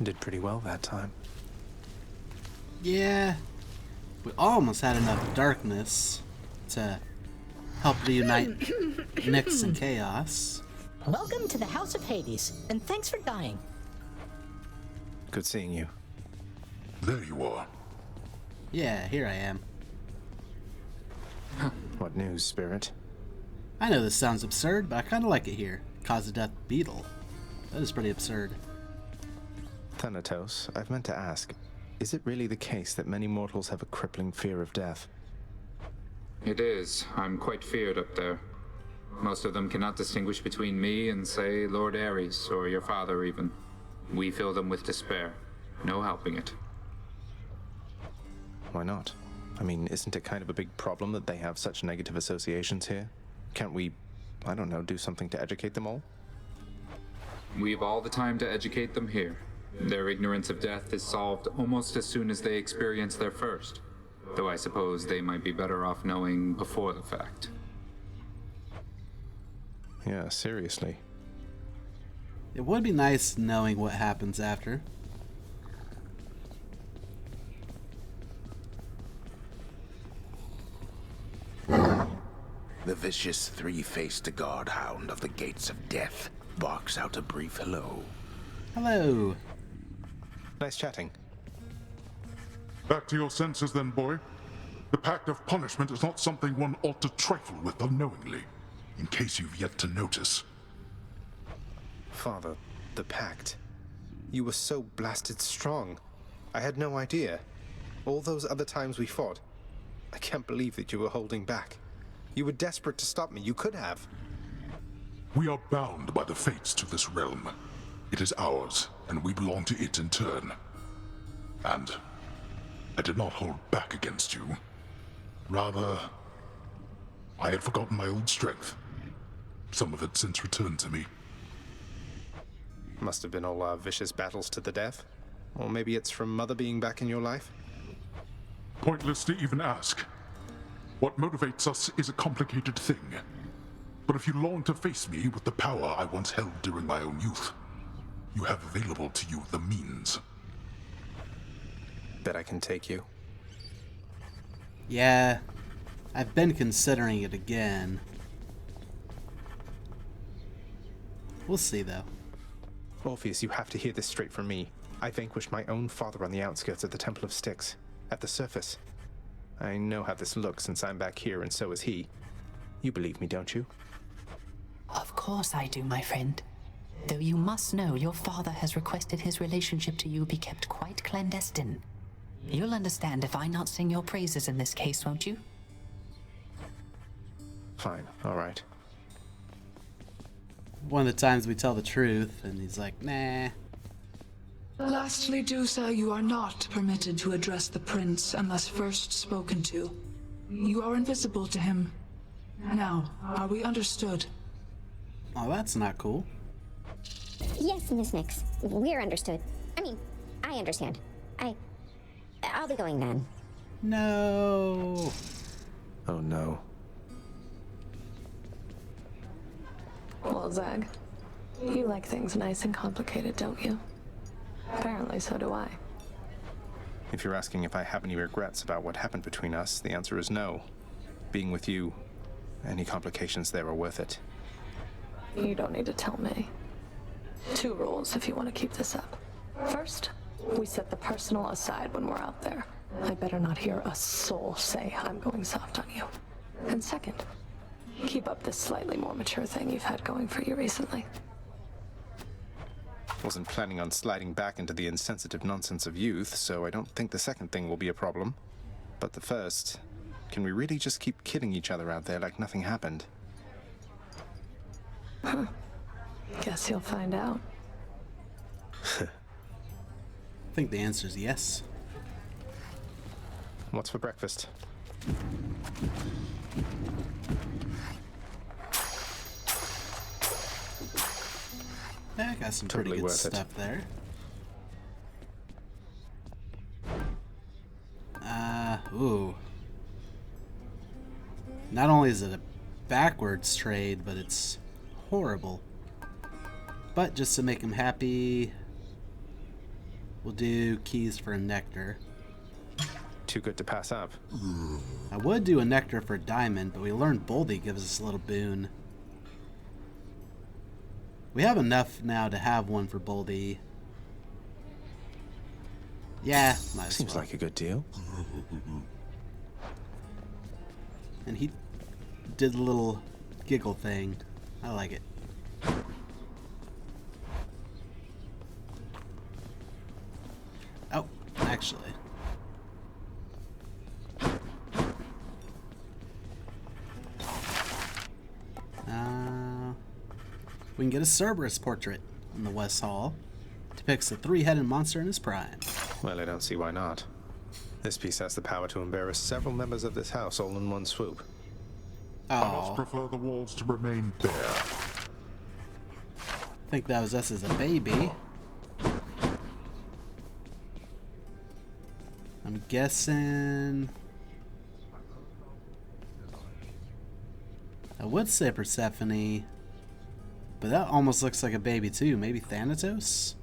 Did pretty well that time. Yeah, we almost had enough darkness to help reunite Nyx and Chaos. Welcome to the House of Hades, and thanks for dying. Good seeing you. There you are. Yeah, here I am. What news, Spirit? I know this sounds absurd, but I kind of like it here. Cause of death beetle. That is pretty absurd. Thanatos, I've meant to ask, is it really the case that many mortals have a crippling fear of death? It is. I'm quite feared up there. Most of them cannot distinguish between me and, say, Lord Ares, or your father even. We fill them with despair. No helping it. Why not? I mean, isn't it kind of a big problem that they have such negative associations here? Can't we, I don't know, do something to educate them all? We've all the time to educate them here. Their ignorance of death is solved almost as soon as they experience their first. Though I suppose they might be better off knowing before the fact. Yeah, seriously. It would be nice knowing what happens after. The vicious three-faced guardhound of the gates of death barks out a brief hello. Hello. Nice chatting. Back to your senses then, boy. The pact of punishment is not something one ought to trifle with unknowingly, in case you've yet to notice. Father, the pact. You were so blasted strong. I had no idea. All those other times we fought. I can't believe that you were holding back. You were desperate to stop me. You could have. We are bound by the fates to this realm. It is ours, and we belong to it in turn. And I did not hold back against you. Rather, I had forgotten my old strength. Some of it since returned to me. Must have been all our vicious battles to the death. Or maybe it's from Mother being back in your life? Pointless to even ask. What motivates us is a complicated thing. But if you long to face me with the power I once held during my own youth, you have available to you the means. Bet I can take you. Yeah, I've been considering it again. We'll see, though. Orpheus, you have to hear this straight from me. I vanquished my own father on the outskirts of the Temple of Styx, at the surface. I know how this looks since I'm back here, and so is he. You believe me, don't you? Of course I do, my friend. Though you must know your father has requested his relationship to you be kept quite clandestine. You'll understand if I not sing your praises in this case, won't you? Fine, all right. One of the times we tell the truth, and he's like, nah. Lastly, Dusa, you are not permitted to address the prince unless first spoken to. You are invisible to him. Now, are we understood? Oh, that's not cool. Yes, Miss Nyx. We're understood. I understand. I'll be going then. No. Oh no. Well, Zag, you like things nice and complicated, don't you? Apparently, so do I. If you're asking if I have any regrets about what happened between us, the answer is no. Being with you, any complications there are worth it. You don't need to tell me. 2 rules if you want to keep this up. First, we set the personal aside when we're out there. I better not hear a soul say I'm going soft on you. And second, keep up this slightly more mature thing you've had going for you recently. Wasn't planning on sliding back into the insensitive nonsense of youth, so I don't think the second thing will be a problem. But the first, can we really just keep kidding each other out there like nothing happened? Huh. Guess you'll find out. I think the answer is yes. What's for breakfast? Yeah, I got some Totally pretty good worth it. stuff there. Ooh. Not only is it a backwards trade, but it's horrible. But just to make him happy, We'll do keys for a nectar. Too good to pass up. I would do a nectar for a diamond, but we learned Boldy gives us a little boon. We have enough now to have one for Boldy. Yeah, might as Seems well. like a good deal. And he did a little giggle thing. I like it. Oh, actually. We can get a Cerberus portrait in the West Hall. Depicts a three-headed monster in his prime. Well, I don't see why not. This piece has the power to embarrass several members of this house all in one swoop. I must Oh, prefer the walls to remain bare. I think that was us as a baby. I'm guessing... I would say Persephone, but that almost looks like a baby too. Maybe Thanatos?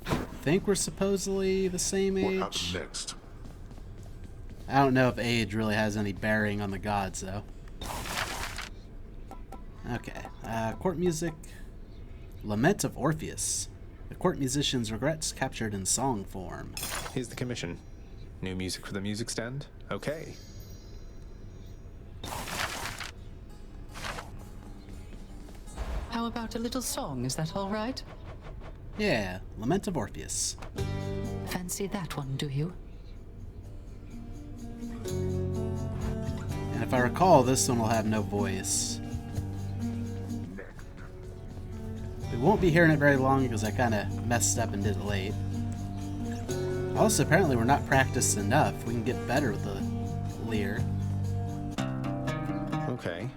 I think we're supposedly the same What age. happens next? I don't know if age really has any bearing on the gods, though. Okay, court music. Lament of Orpheus. The court musician's regrets captured in song form. Here's the commission. New music for the music stand? Okay. How about a little song? Is that all right? Yeah, Lament of Orpheus. Fancy that one, do you? And if I recall, this one will have no voice. We won't be hearing it very long because I kind of messed up and did it late. Also, apparently we're not practiced enough. We can get better with the lyre. Okay.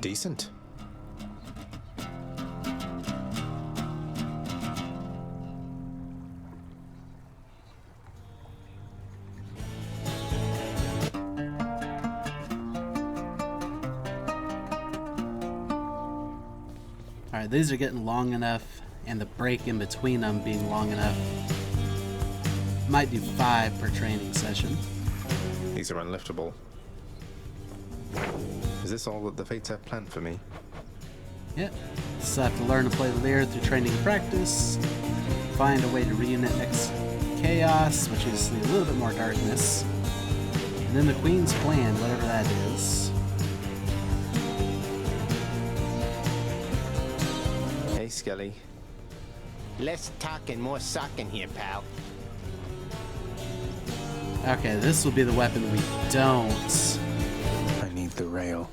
Decent. Alright, these are getting long enough, and the break in between them being long enough. Might do 5 per training session. These are unliftable. Is this all that the fates have planned for me? Yep. Still have to learn to play the lyre through training and practice. Find a way to reunit next chaos, which is a little bit more darkness. And then the Queen's plan, whatever that is. Hey, Skelly. Less talking, more socking here, pal. Okay, this will be the weapon we don't. I need the rail.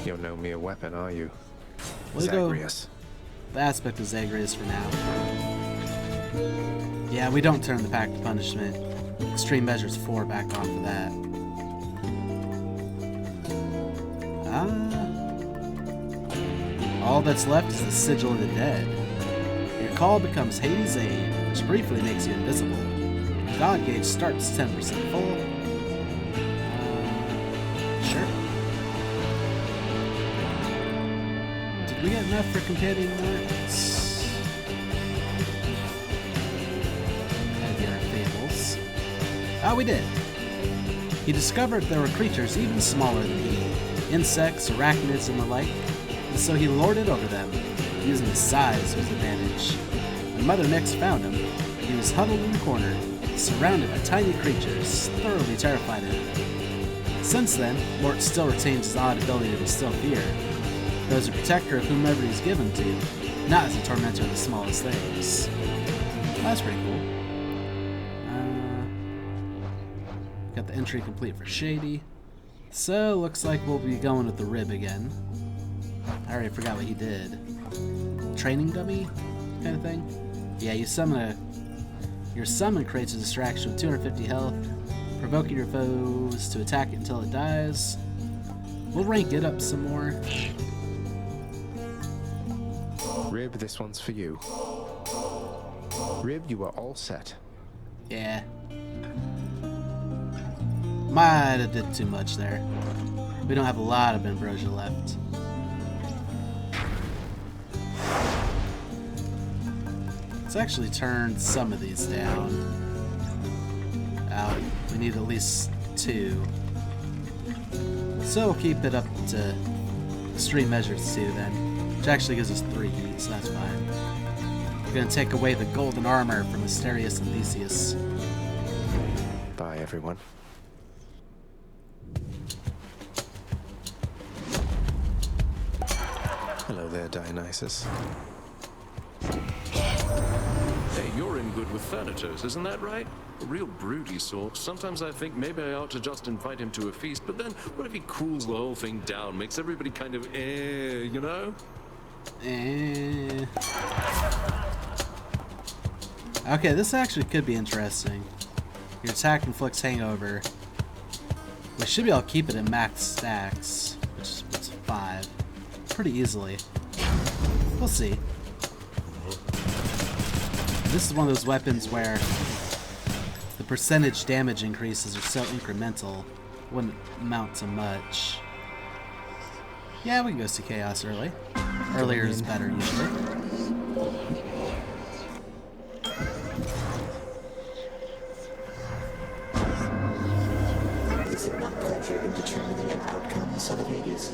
You're no mere weapon, are you? We'll go Zagreus. the aspect of Zagreus for now. Yeah, we don't turn the Pact of Punishment. Extreme Measures 4 back on for that. All that's left is the Sigil of the Dead. Your call becomes Hades' Aid, which briefly makes you invisible. God gauge starts 10% full. Sure. Did we get enough for companion marks? Gotta get our fables. Ah, we did. He discovered there were creatures even smaller than he, insects, arachnids, and the like, and so he lorded over them, using his size to his advantage. When Mother Nyx found him, he was huddled in the corner, surrounded by tiny creatures, thoroughly terrified of him. Since then, Mort still retains his odd ability to instill fear, though as a protector of whomever he's given to, not as a tormentor of the smallest things. That's pretty cool. Got the entry complete for Shady. So, looks like we'll be going with the Rib again. I already forgot what he did. Training dummy kind of thing? Yeah, your summon creates a distraction with 250 health, provoking your foes to attack it until it dies. We'll rank it up some more. Rib, this one's for you. Rib, you are all set. Yeah. Might have did too much there. We don't have a lot of ambrosia left. Let's actually turn some of these down. Out. We need at least 2. So we'll keep it up to extreme measures 2 then. Which actually gives us 3 heat, so that's fine. We're gonna take away the golden armor from Asterius and Theseus. Bye, everyone. Hello there, Dionysus. Hey, you're in good with Thanatos, isn't that right? A real broody sort. Sometimes I think maybe I ought to just invite him to a feast, but then what if he cools the whole thing down, makes everybody kind of you know? Okay, this actually could be interesting. Your attack inflicts hangover. We should be able to keep it at max stacks, which is 5. Pretty easily. We'll see. This is one of those weapons where the percentage damage increases are so incremental, wouldn't amount to much. Yeah, we can go see Chaos early. Earlier is better usually. Is it not pleasure in determining an outcome, son of Hades?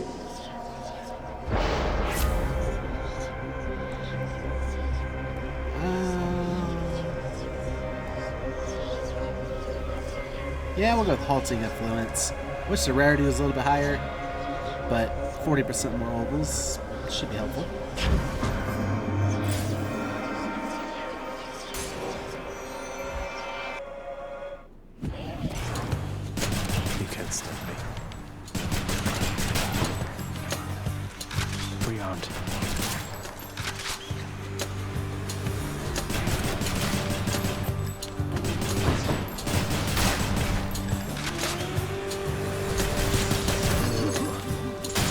Yeah, we'll go with Halting Influence. Wish the rarity was a little bit higher, but 40% more ovals should be helpful. You can't stop me. We aren't.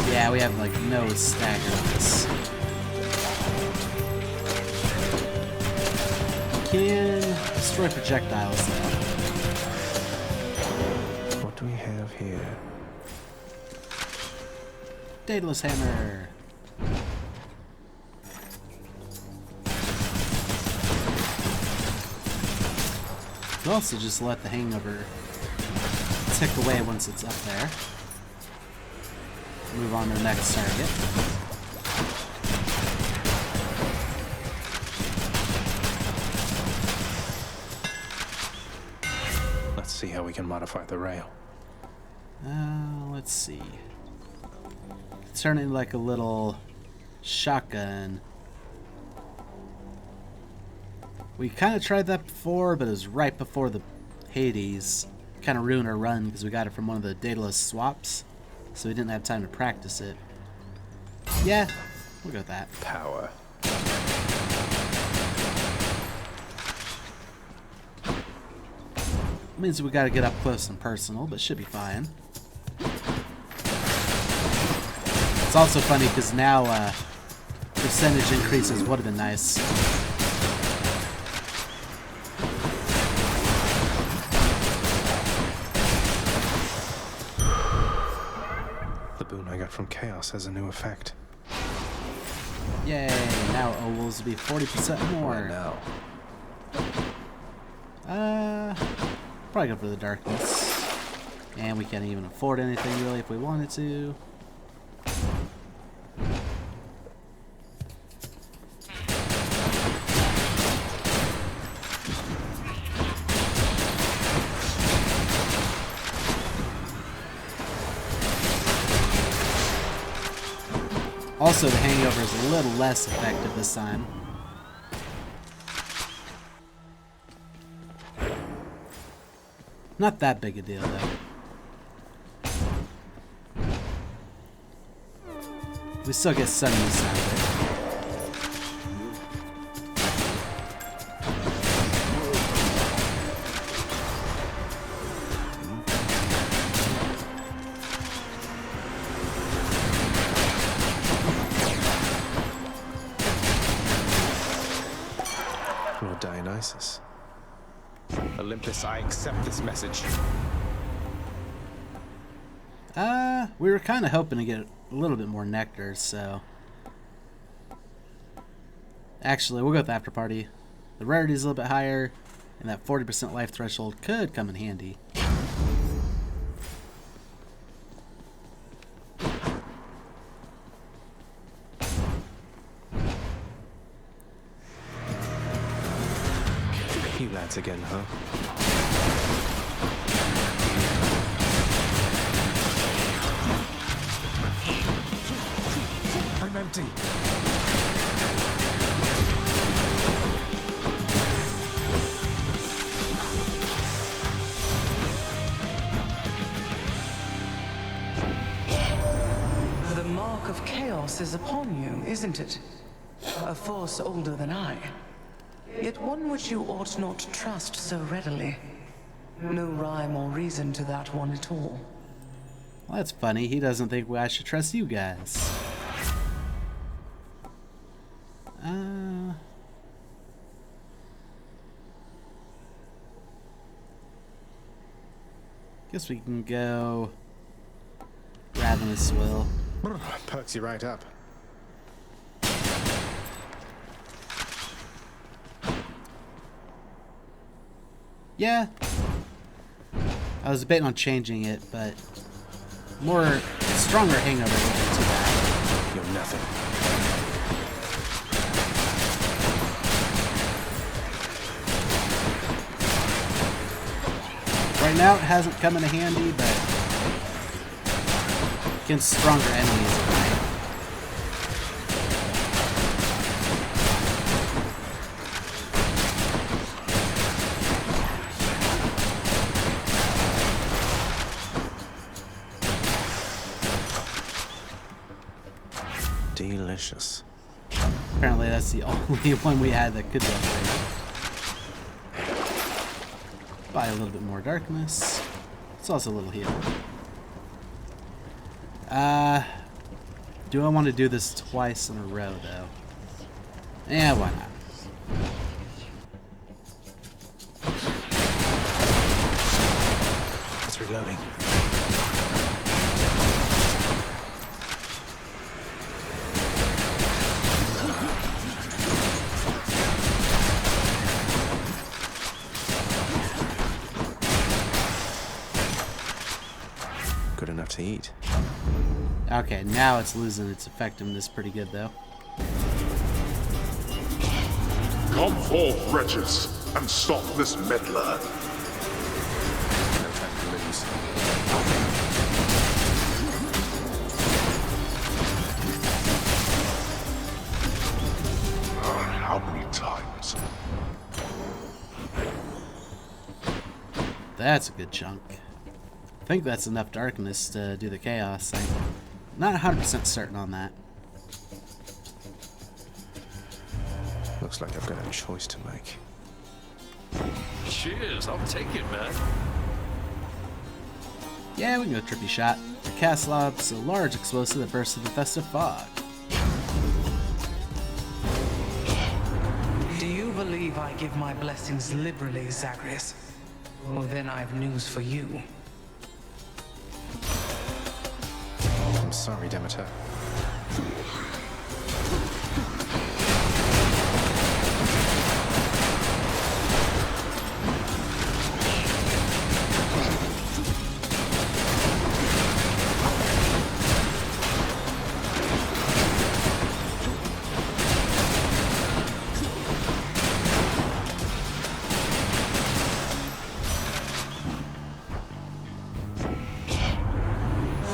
Yeah, we have like no stagger on this. Can destroy projectiles though. What do we have here? Daedalus Hammer. We'll also just let the hangover tick away once it's up there. Move on to the next target. Let's see how we can modify the rail. Let's see. Turn it like a little shotgun. We kind of tried that before, but it was right before the Hades. Kind of ruined our run because we got it from one of the Daedalus swaps. So we didn't have time to practice it. Yeah, we'll go with that. Power. Means we gotta get up close and personal, but should be fine. It's also funny because now percentage increases would have been nice. The boon I got from Chaos has a new effect. Yay, now ovals will be 40% more. Now. Probably go for the darkness. And we can't even afford anything really if we wanted to. Also, the hangover is a little less effective this time. Not that big a deal, though. We still get sun use out of it. Lord Dionysus. Olympus, I accept this message. We were kind of hoping to get a little bit more nectar, so... Actually, we'll go with the after party. The rarity is a little bit higher, and that 40% life threshold could come in handy. You lads again, huh? I'm empty. The mark of chaos is upon you, isn't it? A force older than I. Yet one which you ought not trust so readily. No rhyme or reason to that one at all. Well, that's funny. He doesn't think I should trust you guys. Guess we can go Ravenous Will. Perks you right up. Yeah. I was debating on changing it, but stronger hangover wouldn't be too bad. You're nothing. Right now it hasn't come in handy, but against stronger enemies it might. Delicious. Apparently that's the only one we had that could be upgraded. Buy a little bit more darkness. It's also a little heal. Do I want to do this twice in a row, though? Yeah, why not? It's reloading. Good enough to eat. Okay, now it's losing its effectiveness pretty good, though. Come forth, wretches, and stop this meddler. No time to lose. How many times? That's a good chunk. I think that's enough darkness to do the chaos thing. Not 100% certain on that. Looks like I've got a choice to make. Cheers, I'll take it, man. Yeah, we can go trippy shot. The cast lobs a large explosive that bursts through the festive fog. Do you believe I give my blessings liberally, Zagreus? Well, then I've news for you. I'm sorry, Demeter.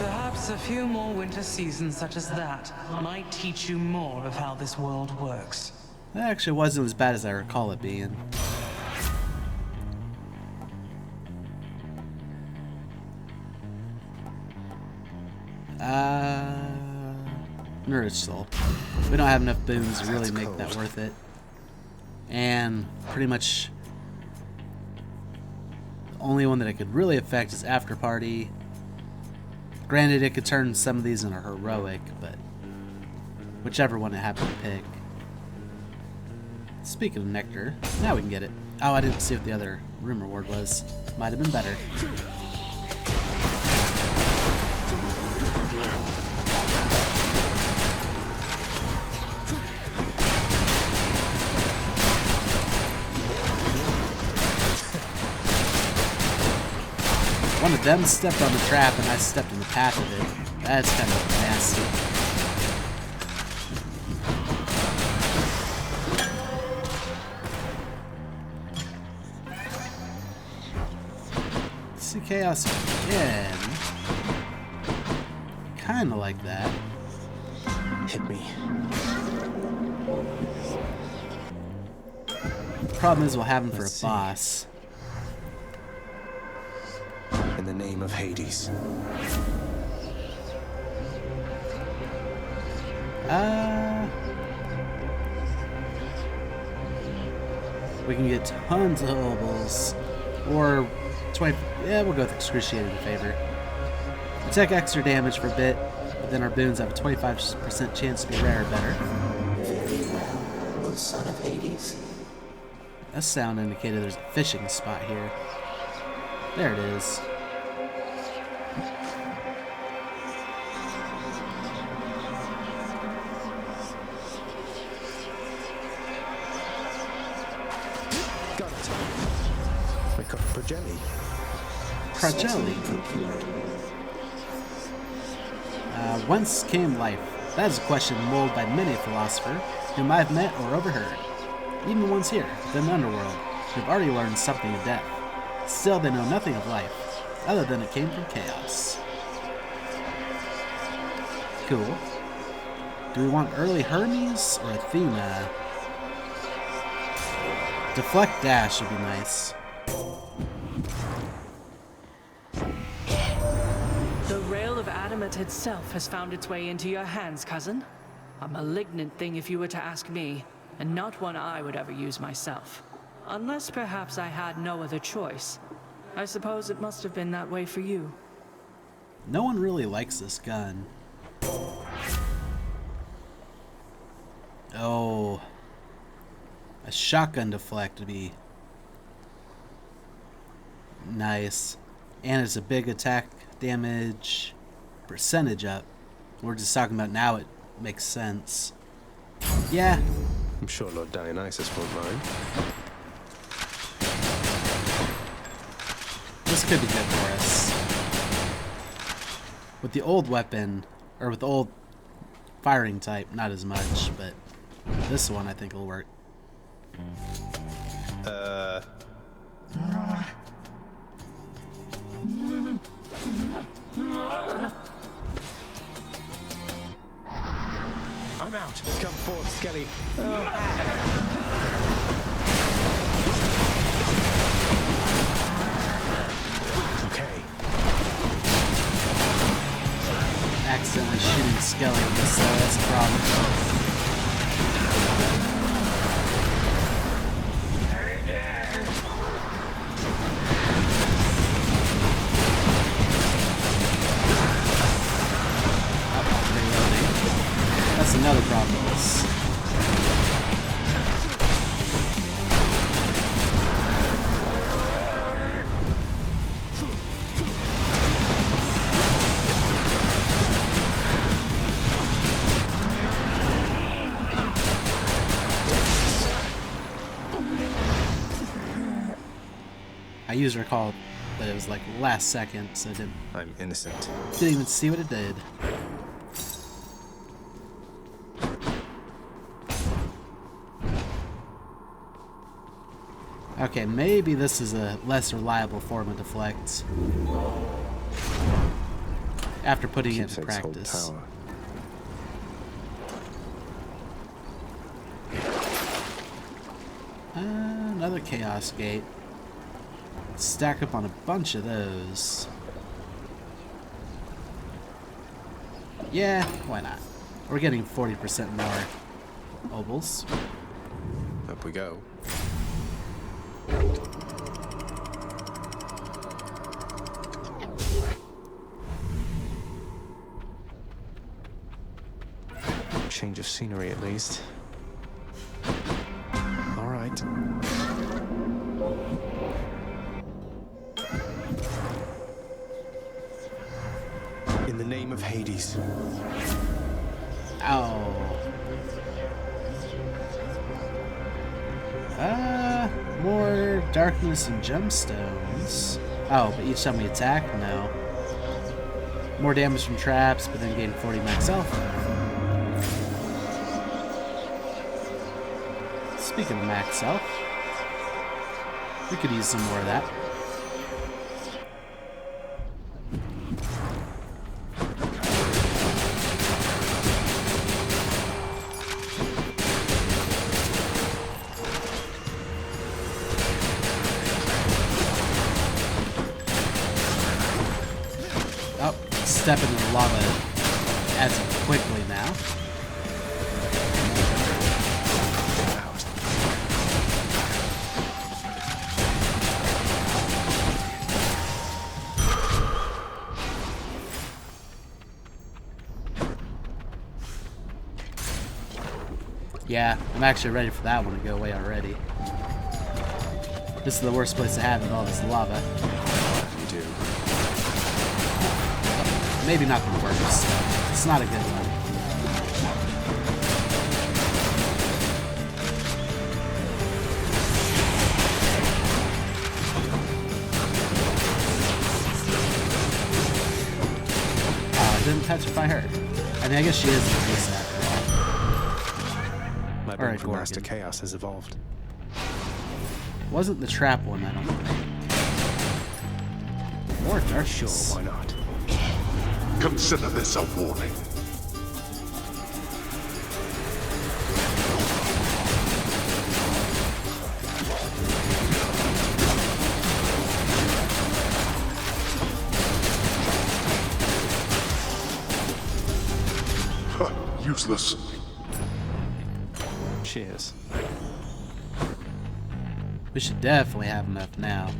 Perhaps a few more winter seasons such as that might teach you more of how this world works. That actually wasn't as bad as I recall it being. Nourish Soul. We don't have enough boons to really make that worth it. And pretty much the only one that it could really affect is After Party. Granted, it could turn some of these into heroic, but whichever one it happened to pick. Speaking of nectar, now we can get it. Oh, I didn't see what the other room reward was. Might have been better. One of them stepped on the trap and I stepped in the path of it. That's kind of nasty. See chaos again. Kinda like that. Hit me. Problem is we'll have him for a boss. In the name of Hades. We can get tons of hobables. Or 20. Yeah, we'll go with excruciating favor. We take extra damage for a bit, but then our boons have a 25% chance to be rare or better. Very well, O son of Hades. That sound indicated there's a fishing spot here. There it is. Got it. I got Progelli. Progelli. Whence came life? That is a question mulled by many a philosopher whom I've met or overheard. Even the ones here, within the underworld, who have already learned something of death. Still, they know nothing of life, other than it came from chaos. Cool. Do we want early Hermes or Athena? Deflect Dash would be nice. The Rail of Adamant itself has found its way into your hands, cousin. A malignant thing if you were to ask me, and not one I would ever use myself. Unless perhaps I had no other choice. I suppose it must have been that way for you. No one really likes this gun. Oh. A shotgun deflect would be nice. And it's a big attack damage percentage up. We're just talking about now it makes sense. Yeah. I'm sure Lord Dionysus won't mind. This could be good for us. With the old weapon, or with the old firing type, not as much, but this one I think will work. I'm out. Come forth, Skelly. Okay. Accidentally shooting Skelly with this, so that's a problem. That's another problem with this. I used recall, but it was like last second, so I I'm innocent. didn't even see what it did. Okay, maybe this is a less reliable form of deflect. After putting it into practice. Another Chaos Gate. Stack up on a bunch of those. Yeah, why not? We're getting 40% more obols. Up we go. Change of scenery at least. All right. In the name of Hades. Ow. More darkness and gemstones. Oh, but each time we attack? No. More damage from traps, but then gain 40 max health. Speaking of max health, we could use some more of that. Oh, step into the lava adds it quickly now. Yeah, I'm actually ready for that one to go away already. This is the worst place to have with all this lava. You do. Maybe not the worst. It's not a good one. Oh, I didn't petrify her. I mean, I guess she is the beast after all. My brain for Master Chaos has evolved. Wasn't the trap one, I don't think. More darkness. Sure, why not? Consider this a warning. Useless. Cheers. We should definitely have enough now.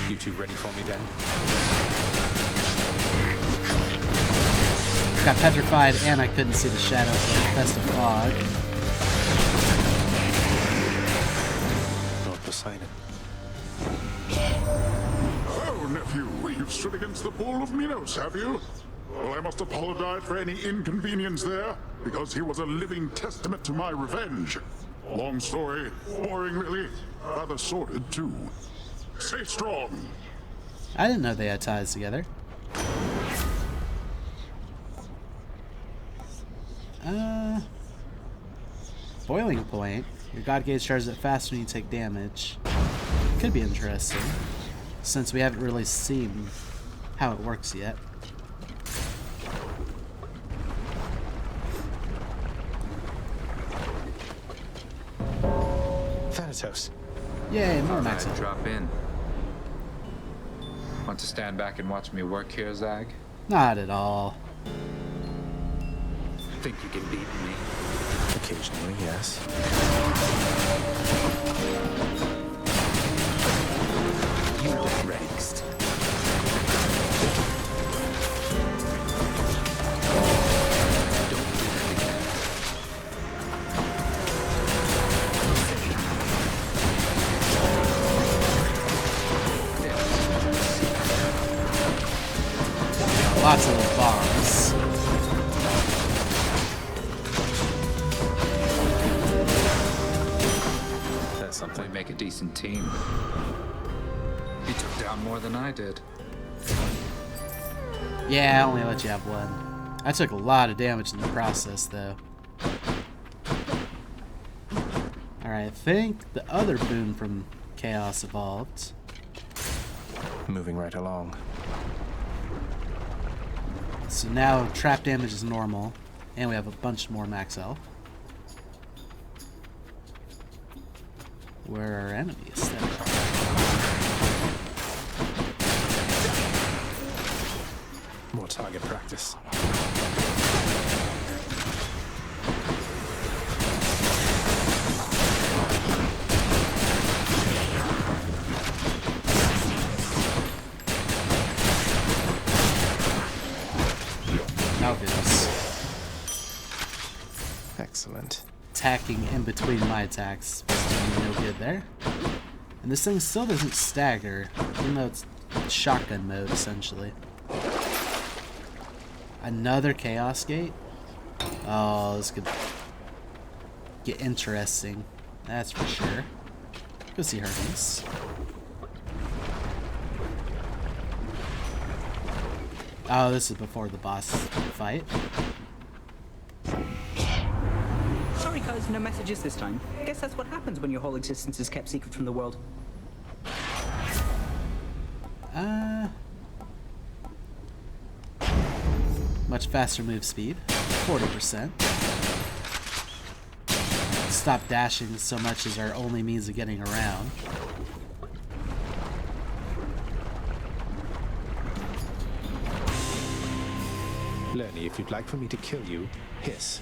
You two ready for me then? Got petrified and I couldn't see the shadows of the festive fog. Lord Poseidon. Oh, nephew, you've stood against the bull of Minos, have you? Well, I must apologize for any inconvenience there, because he was a living testament to my revenge. Long story, boring really, rather sordid too. Stay strong. I didn't know they had ties together. Boiling point. Your god gauge charges it faster when you take damage. Could be interesting, since we haven't really seen how it works yet. Thanatos. Yay, more max health. Drop in. Want to stand back and watch me work here, Zag? Not at all. Think you can beat me? Occasionally, yes. You look next. Lots of little bombs. That's something. We make a decent team. He took down more than I did. Yeah, I only let you have one. I took a lot of damage in the process, though. Alright, I think the other boon from Chaos evolved. Moving right along. So now trap damage is normal, and we have a bunch more max health. where our enemy is then. More target practice. Now this. Excellent. Attacking in between my attacks was doing no good there. And this thing still doesn't stagger, even though it's shotgun mode essentially. Another Chaos Gate? Oh, this could get interesting. That's for sure. Go see Hermes. Oh, this is before the boss fight. Sorry, cuz, no messages this time. Guess that's what happens when your whole existence is kept secret from the world. Much faster move speed, 40%. Stop dashing so much as our only means of getting around. Lenny, if you'd like for me to kill you, hiss.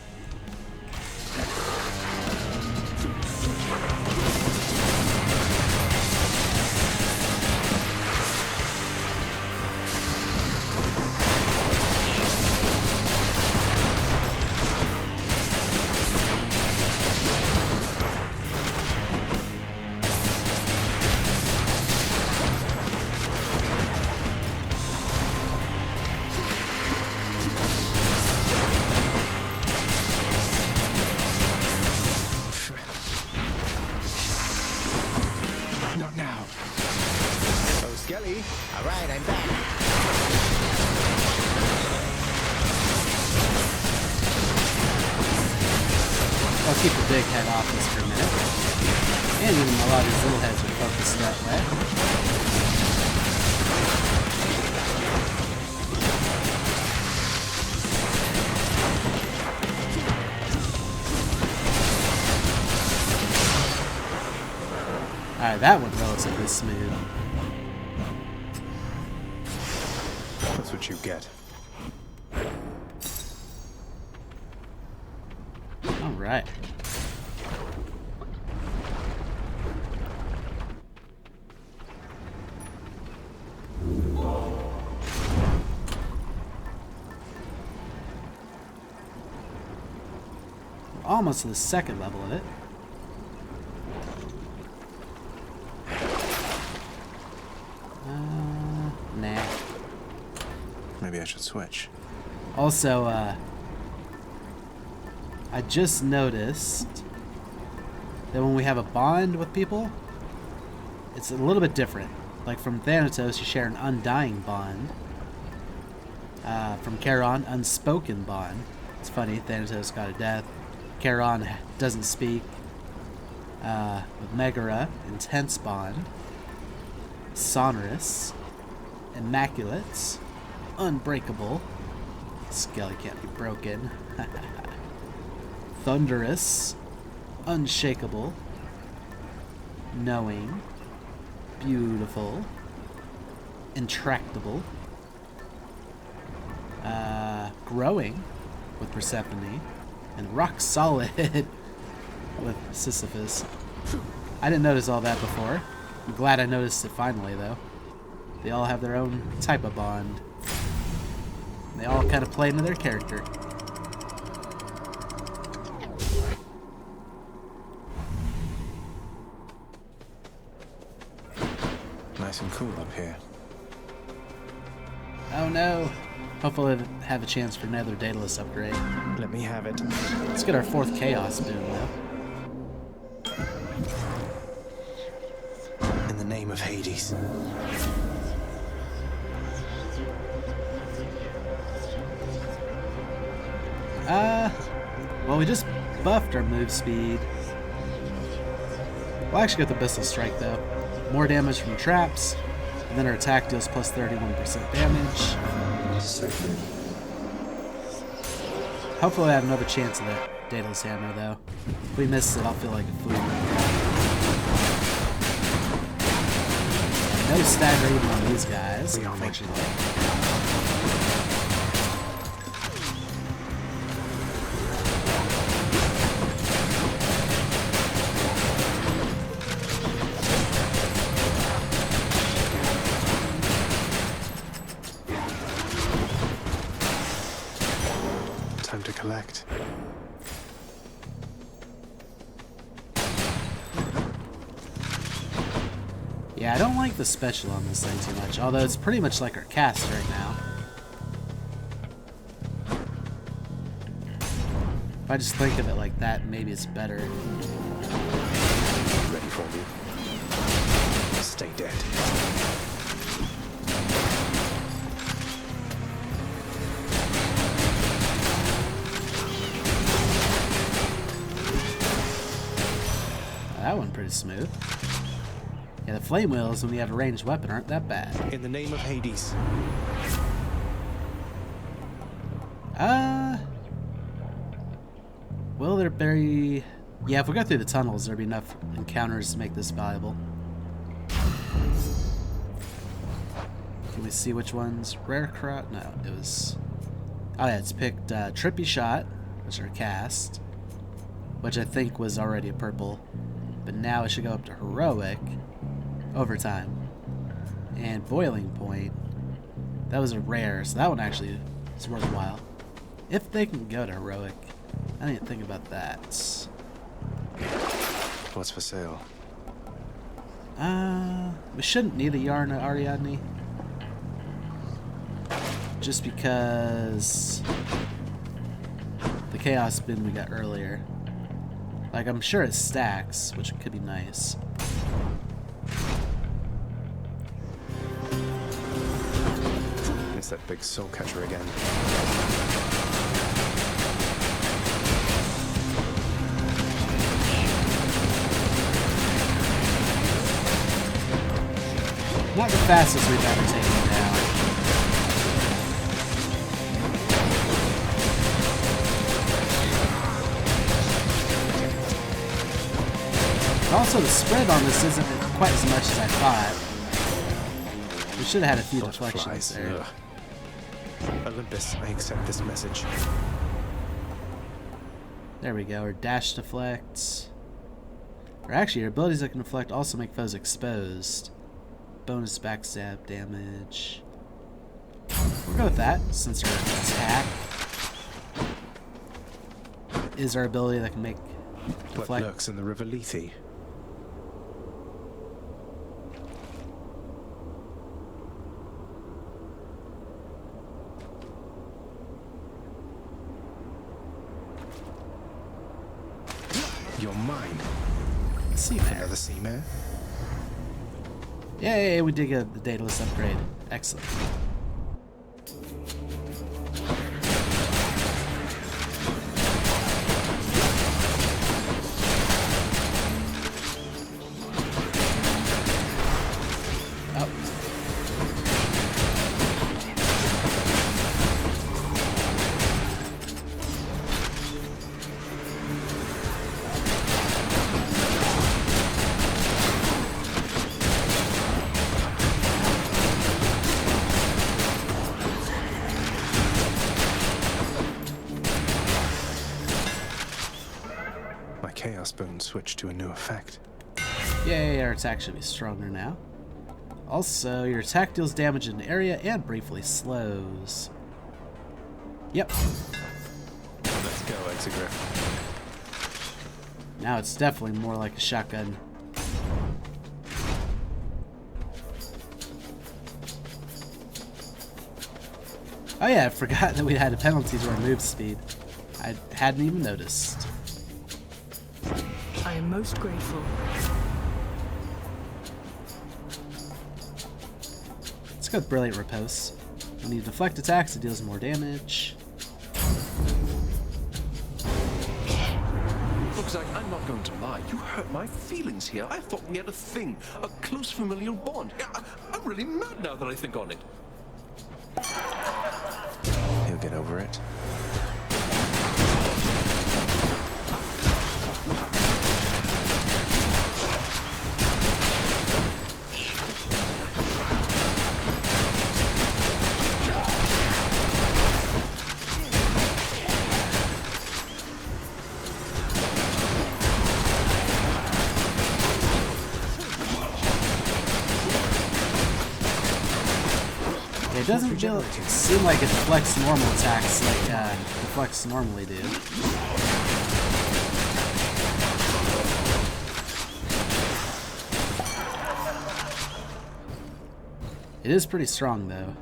Not now. Oh, Skelly. All right, I'm back. I'll keep the big head off this for a minute. And even a lot of these little heads are focused that way. Alright, that went relatively smooth. That's what you get. Alright. We're almost to the second level of it. Nah. Maybe I should switch. Also, I just noticed that when we have a bond with people, it's a little bit different. Like from Thanatos, you share an undying bond. From Charon, unspoken bond. It's funny, Thanatos got a death. Charon doesn't speak. With Megara, intense bond. Sonorous. Immaculate. Unbreakable. Skelly can't be broken. Thunderous. Unshakable. Knowing. Beautiful. Intractable. Growing with Persephone. And rock solid with Sisyphus. I didn't notice all that before. I'm glad I noticed it finally, though. They all have their own type of bond. They all kind of play into their character. Nice and cool up here. Oh no! Hopefully we'll have a chance for another Daedalus upgrade. Let me have it. Let's get our 4th Chaos boon, though. In the name of Hades. Well, we just buffed our move speed. We'll actually get the Abyssal Strike, though. More damage from traps, and then our attack deals plus 31% damage. Hopefully I have another chance of that Daedalus Hammer, though. If we miss it, I'll feel like a fool. No stagger even on these guys, unfortunately. Time to collect. Yeah, I don't like the special on this thing too much, although it's pretty much like our cast right now. If I just think of it like that, maybe it's better. Ready for me. Stay dead. That one pretty smooth. Yeah, the flame wheels when you have a ranged weapon aren't that bad. In the name of Hades. Will there be... Yeah, if we go through the tunnels, there'll be enough encounters to make this valuable. Can we see which ones? Rare crowd? No, it was... Oh yeah, it's picked Trippy Shot, which are cast, which I think was already a purple, but now it should go up to Heroic overtime. And Boiling Point, that was a rare, so that one actually is worthwhile. If they can go to Heroic. I didn't think about that. What's for sale? We shouldn't need a Yarn Ariadne. Just because the Chaos Bin we got earlier. Like, I'm sure it stacks, which could be nice. It's that big soul catcher again. Not the fastest we've ever taken it down. But also, the spread on this isn't quite as much as I thought. We should have had a few deflections there. Olympus, I accept this message. There we go, or dash deflects. Or actually, your abilities that can deflect also make foes exposed. Bonus backstab damage. We'll go with that, since our attack is our ability that can make deflect. What lurks in the River Lethe? You're mine. Sea Mare. Another Sea Mare? Yay, we did get the Daedalus upgrade. Excellent. Chaos Bone switched to a new effect. Yay, our attack should be stronger now. Also, your attack deals damage in an area and briefly slows. Yep. Let's go, Exegriff. Now it's definitely more like a shotgun. Oh yeah, I forgot that we had a penalty to our move speed. I hadn't even noticed. I am most grateful. Let's go with Brilliant Riposte. When you deflect attacks, it deals more damage. Look, Zach, I'm not going to lie. You hurt my feelings here. I thought we had a thing, a close familial bond. I'm really mad now that I think on it. He'll get over it. doesn't seem like it deflects normal attacks like deflects normally do. It is pretty strong, though.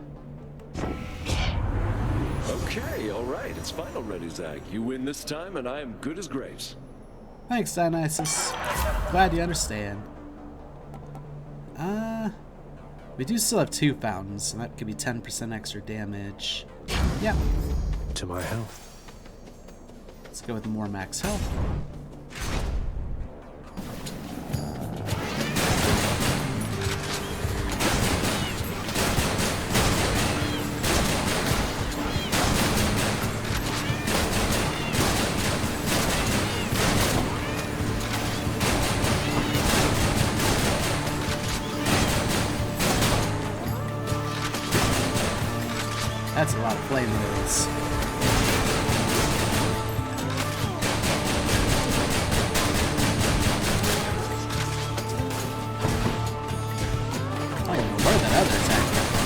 Okay, all right. It's fine already, Zach. You win this time, and I am good as grace. Thanks, Dionysus. Glad you understand. We do still have 2 fountains, and that could be 10% extra damage. Yep. To my health. Let's go with the more max health. That's a lot of flame rolls. I don't know where that other attack came from.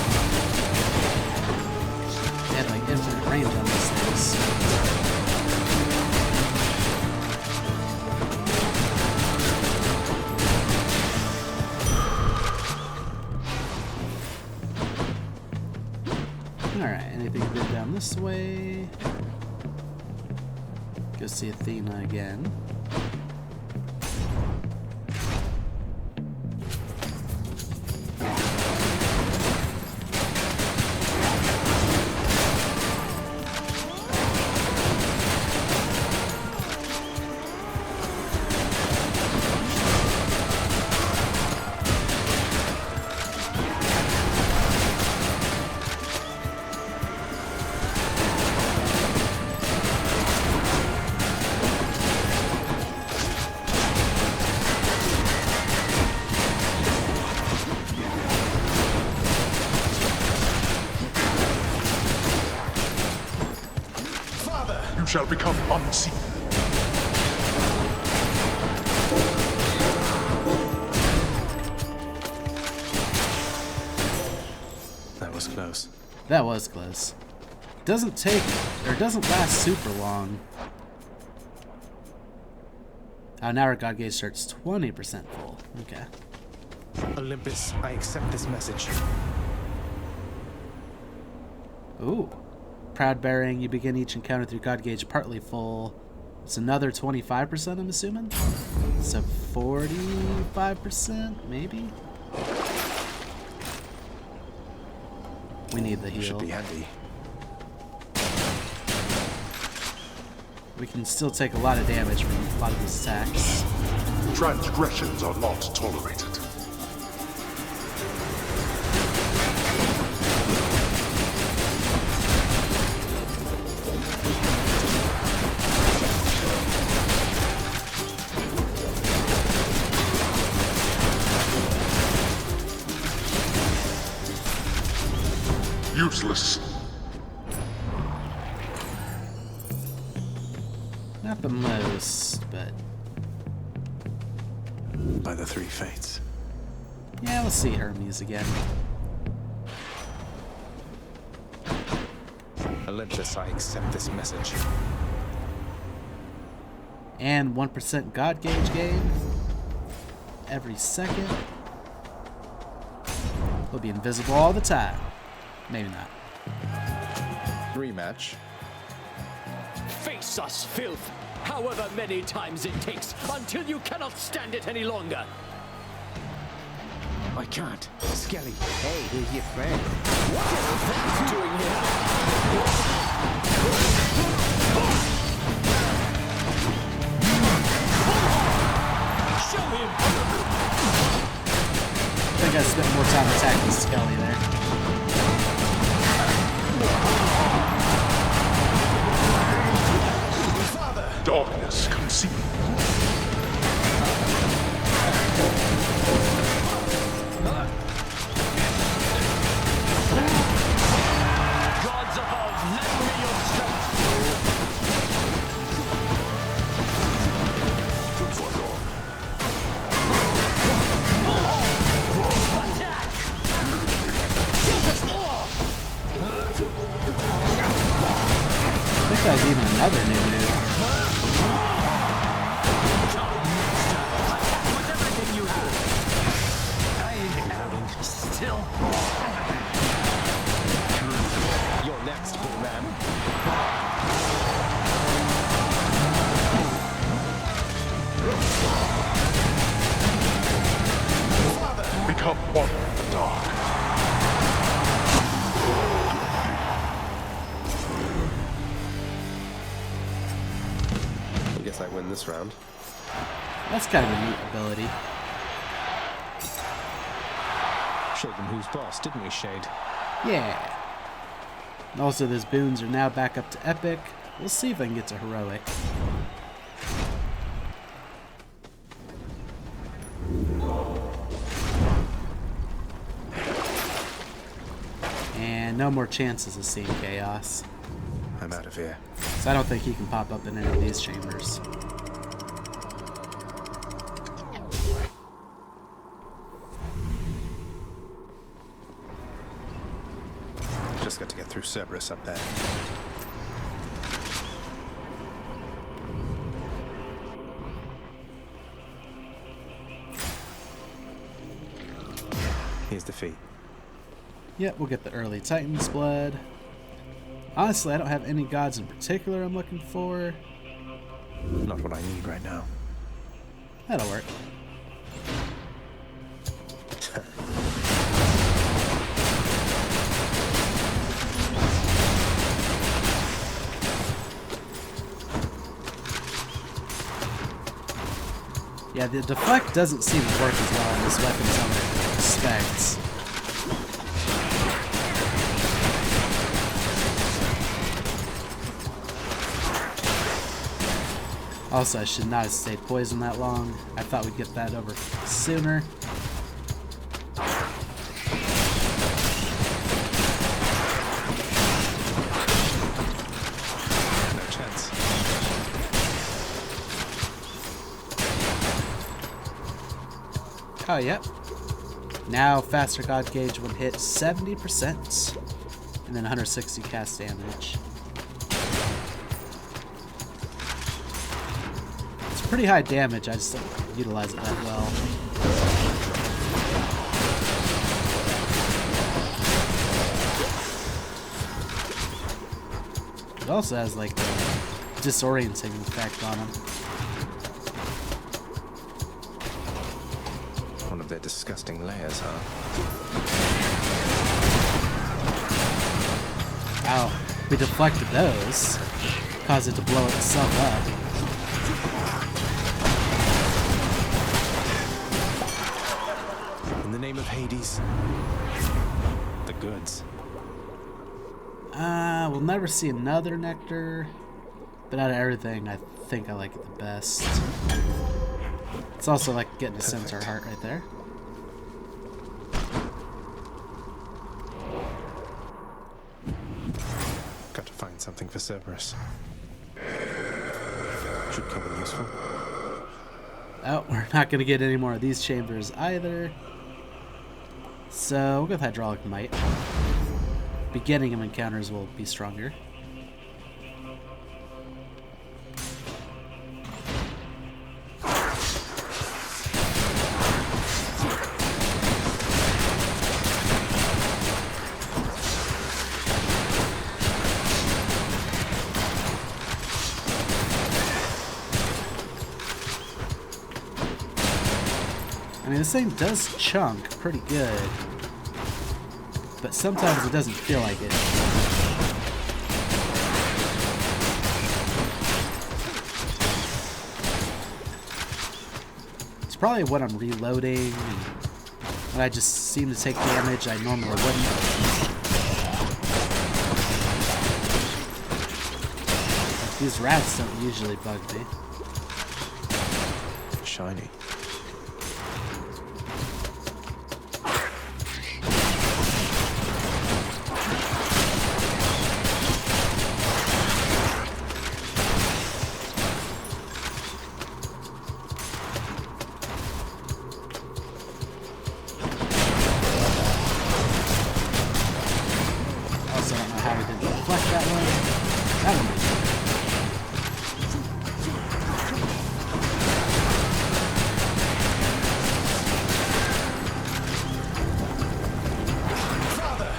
They had like infinite range on these things. Alright, anything good down this way? Go see Athena again. You shall become unseen. That was close. That was close. Doesn't take, or doesn't last super long. Now our God Gauge starts 20% full. Okay. Olympus, I accept this message. Ooh. Proud bearing, you begin each encounter through God Gauge partly full. It's another 25%, I'm assuming? So 45%, maybe? We need the heal. Should be handy. We can still take a lot of damage from a lot of these attacks. Transgressions are not tolerated. Useless. Not the most, but... By the 3 fates. Yeah, let's see Hermes again. Olympus, I accept this message. And 1% God Gauge gain. Every second. We'll be invisible all the time. Maybe not. Rematch. Face us, filth, however many times it takes, until you cannot stand it any longer. I can't. Skelly. Hey, who's your friend? What is that doing here? Show him! I think I spent more time attacking Skelly there. Darkness concealed. Gods above, lend me your strength. Attack! win this round. That's kind of a neat ability. Showed them who's boss, didn't we, Shade? Yeah. Also, those boons are now back up to epic. We'll see if I can get to heroic. And no more chances of seeing chaos. I'm out of here. So I don't think he can pop up in any of these chambers. Just got to get through Cerberus up there. Here's the fee. Yep, we'll get the early Titan's blood. Honestly, I don't have any gods in particular I'm looking for. Not what I need right now. That'll work. Yeah, the deflect doesn't seem to work as well on this weapon as I would expect. Also, I should not have stayed poisoned that long. I thought we'd get that over sooner. No chance. Oh, yep. Now, faster God Gauge would hit 70%. And then 160 cast damage. It's pretty high damage, I just don't utilize it that well. It also has, like, a disorienting effect on him. One of their disgusting layers, huh? Wow, we deflected those. Caused it to blow itself up. In the name of Hades. The goods. We'll never see another nectar. But out of everything, I think I like it the best. It's also like getting a centaur heart right there. Got to find something for Cerberus. Should come in useful. Oh, we're not going to get any more of these chambers either. So, we'll go with Hydraulic Might. Beginning of encounters will be stronger. I mean, this thing does chunk pretty good, but sometimes it doesn't feel like it. It's probably when I'm reloading and when I just seem to take damage I normally wouldn't. Like, these rats don't usually bug me. Shiny. Also, I don't know how we didn't deflect that one. That one was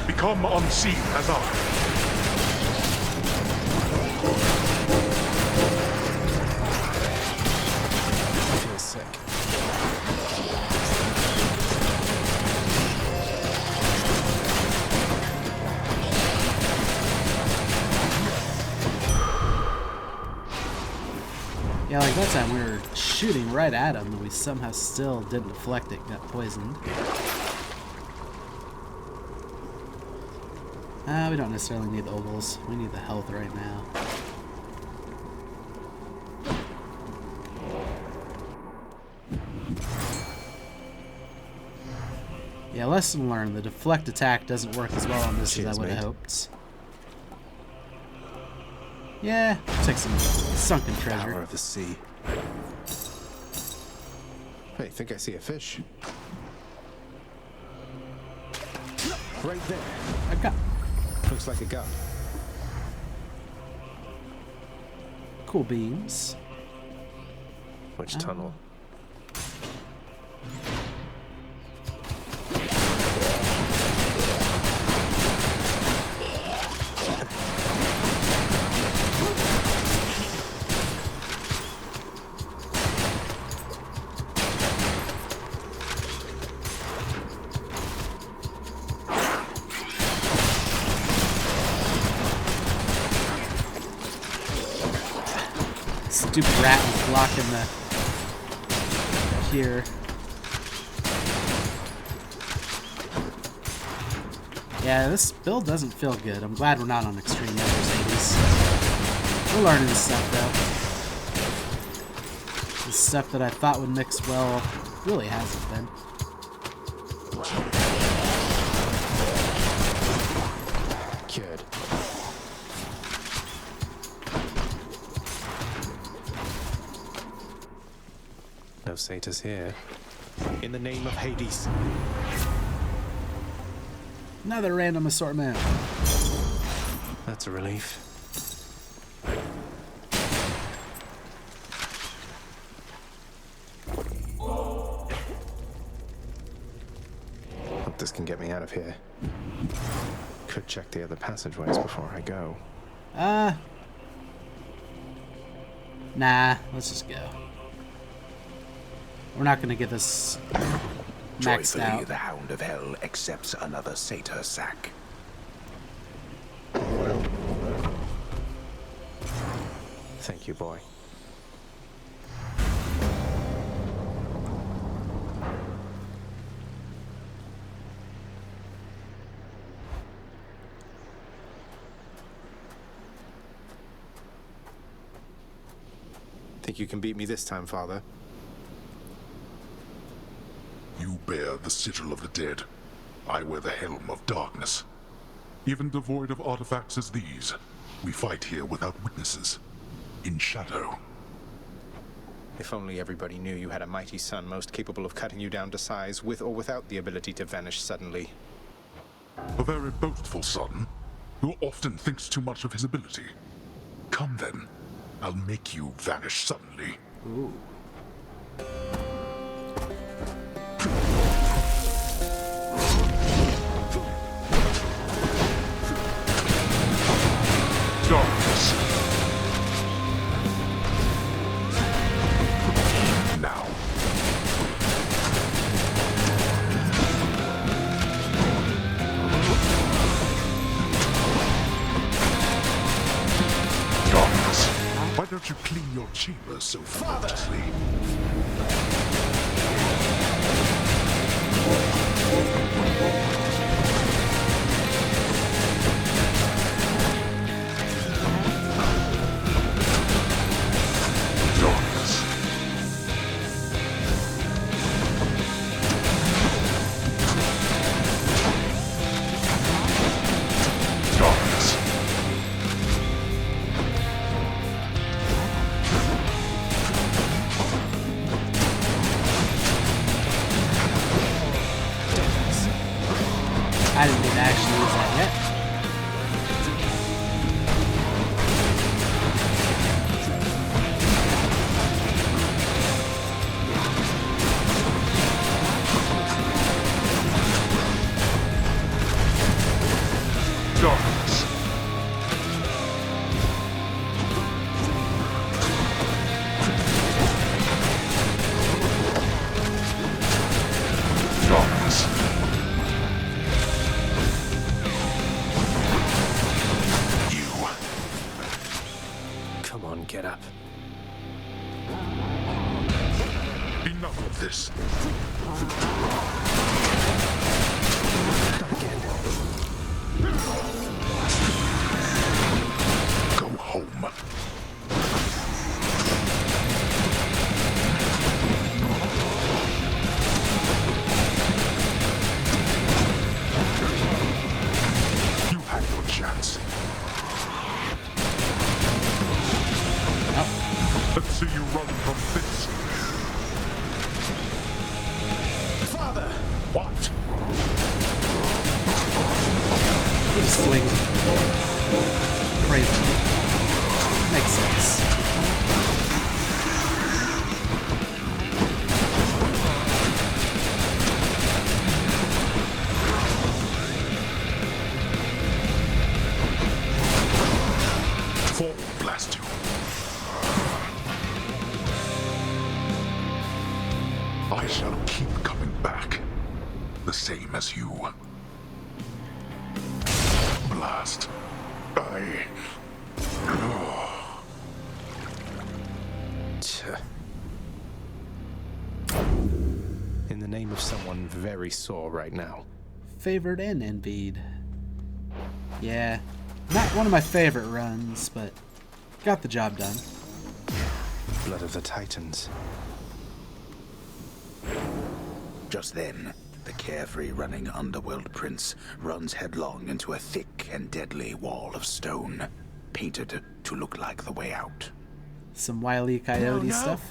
Become unseen as I. I feel sick. Yeah, like that Last time we were shooting right at him, and we somehow still didn't deflect it, got poisoned. We don't necessarily need the ovals. We need the health right now. Yeah, lesson learned. The deflect attack doesn't work as well on this as I would have hoped. Yeah, take some sunken treasure. Power of the sea. Hey, think I see a fish. Right there. A gut. Looks like a gut. Cool beams. Which tunnel? Stupid rat was blocking the here. Yeah, this build doesn't feel good. I'm glad we're not on extreme measures, Hades. We're learning this stuff, though. The stuff that I thought would mix well really hasn't been. Good. No satyrs here. In the name of Hades. Another random assortment. That's a relief. Hope this can get me out of here. Could check the other passageways before I go. Nah, let's just go. We're not gonna get this maxed Joyfully, out. the Hound of Hell accepts another satyr sack. Thank you, boy. Think you can beat me this time, Father? You bear the sigil of the dead. I wear the helm of darkness. Even devoid of artifacts as these, we fight here without witnesses, in shadow. If only everybody knew you had a mighty son most capable of cutting you down to size, with or without the ability to vanish suddenly. A very boastful son, who often thinks too much of his ability. Come then, I'll make you vanish suddenly. Ooh. Darkness. Now. Darkness. Why don't you clean your chambers so ferociously? I didn't even actually use that yet. Darkness. Darkness. this. Not again. Go home. You had your chance. Let's see you run from this. Father! What? He just swings. Crazy. Makes sense. Fall, blast you. I shall keep coming back. The same as you. Blast. In the name of someone very sore right now. Favored and envied. Yeah, not one of my favorite runs, but got the job done. Blood of the Titans. Just then, the carefree running underworld prince runs headlong into a thick and deadly wall of stone, painted to look like the way out. Some Wile E. Coyote stuff.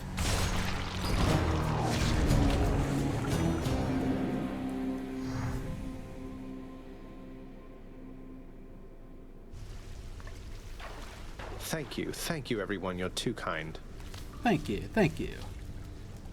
Thank you everyone, you're too kind. Thank you, thank you.